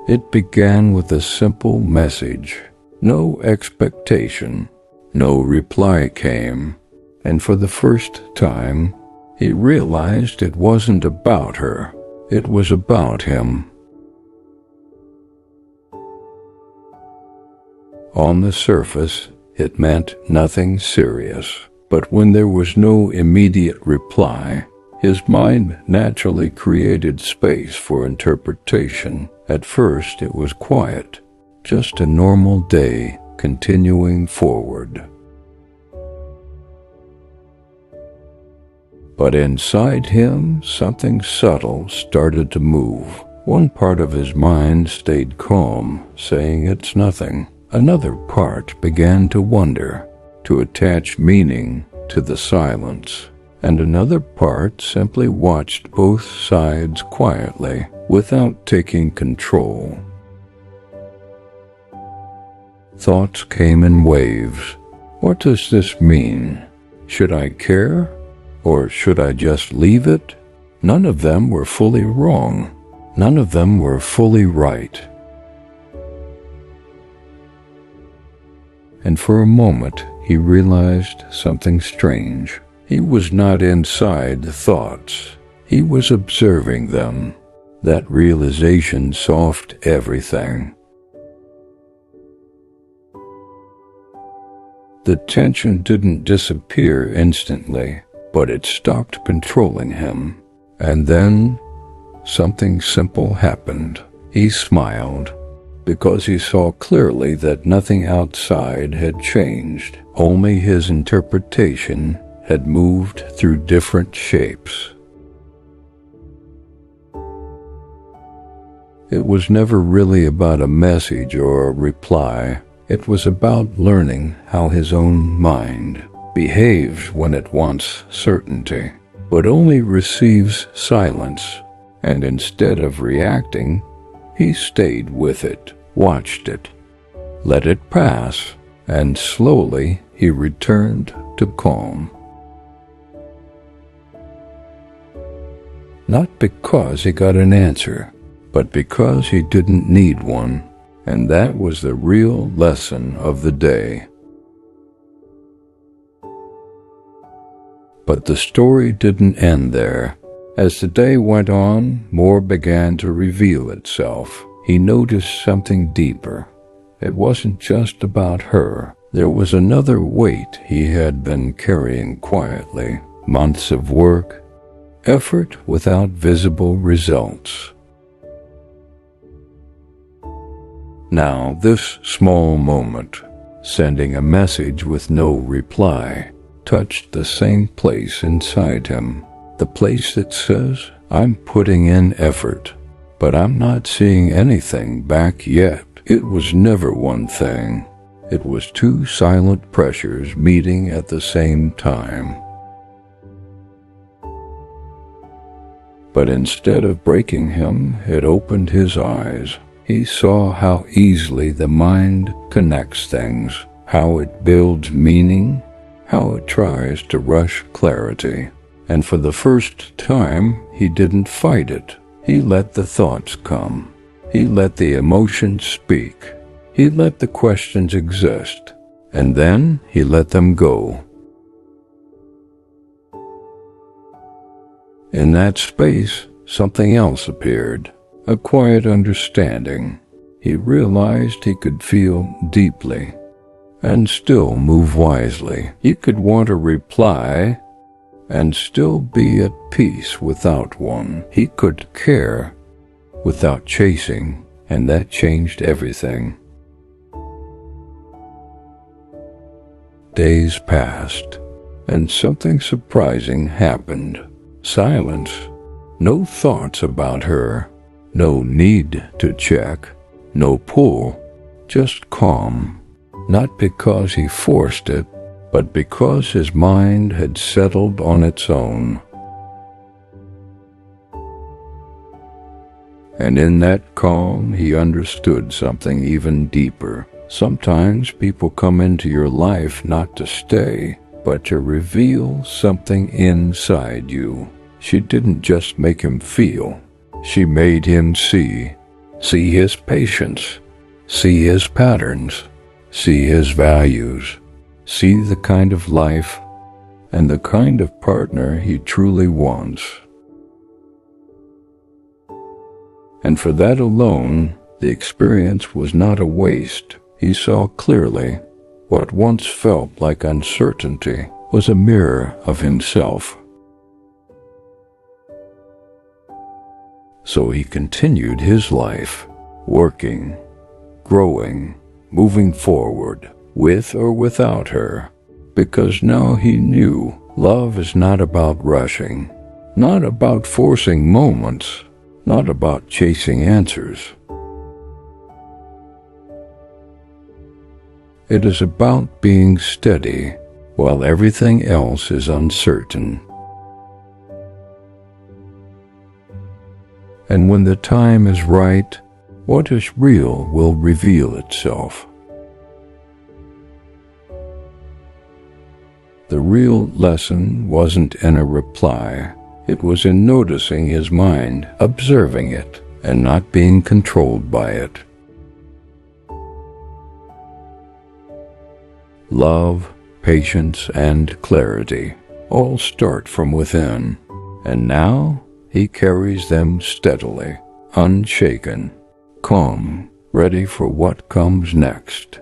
It began with a simple message. No expectation. No reply came. And for the first time, he realized it wasn't about her. It was about him. On the surface, it meant nothing serious. But when there was no immediate reply, his mind naturally created space for interpretation. At first, it was quiet, just a normal day continuing forward. But inside him, something subtle started to move. One part of his mind stayed calm, saying it's nothing. Another part began to wonder, to attach meaning to the silence. And another part simply watched both sides quietly, without taking control. Thoughts came in waves. What does this mean? Should I care? Or should I just leave it? None of them were fully wrong. None of them were fully right. And for a moment, he realized something strange. He was not inside the thoughts. He was observing them. That realization softened everything. The tension didn't disappear instantly, but it stopped controlling him. And then, something simple happened. He smiled, because he saw clearly that nothing outside had changed. Only his interpretation had moved through different shapes. It was never really about a message or a reply. It was about learning how his own mind behaves when it wants certainty, but only receives silence. And instead of reacting, he stayed with it, watched it, let it pass, and slowly he returned to calm. Not because he got an answer, but because he didn't need one, and that was the real lesson of the day. But the story didn't end there. As the day went on, more began to reveal itself. He noticed something deeper. It wasn't just about her. There was another weight he had been carrying quietly. Months of work, effort without visible results. Now, this small moment, sending a message with no reply, touched the same place inside him. The place that says, I'm putting in effort, but I'm not seeing anything back yet. It was never one thing. It was two silent pressures meeting at the same time. But instead of breaking him, it opened his eyes. He saw how easily the mind connects things, how it builds meaning, how it tries to rush clarity. And for the first time, he didn't fight it. He let the thoughts come. He let the emotions speak. He let the questions exist. And then he let them go. In that space, something else appeared. A quiet understanding. He realized he could feel deeply and still move wisely. He could want a reply and still be at peace without one. He could care without chasing, and that changed everything. Days passed, and something surprising happened. Silence. No thoughts about her. No need to check, no pull, just calm. Not because he forced it, but because his mind had settled on its own. And in that calm, he understood something even deeper. Sometimes people come into your life not to stay, but to reveal something inside you. She didn't just make him feel. She made him see See his patience. See his patterns. See his values. See the kind of life and the kind of partner he truly wants. And for that alone, the experience was not a waste. He saw clearly what once felt like uncertainty was a mirror of himself. So he continued his life, working, growing, moving forward, with or without her, because now he knew love is not about rushing, not about forcing moments, not about chasing answers. It is about being steady while everything else is uncertain. And when the time is right, what is real will reveal itself. The real lesson wasn't in a reply. It was in noticing his mind, observing it, and not being controlled by it. Love, patience, and clarity all start from within, and now he carries them steadily, unshaken, calm, ready for what comes next.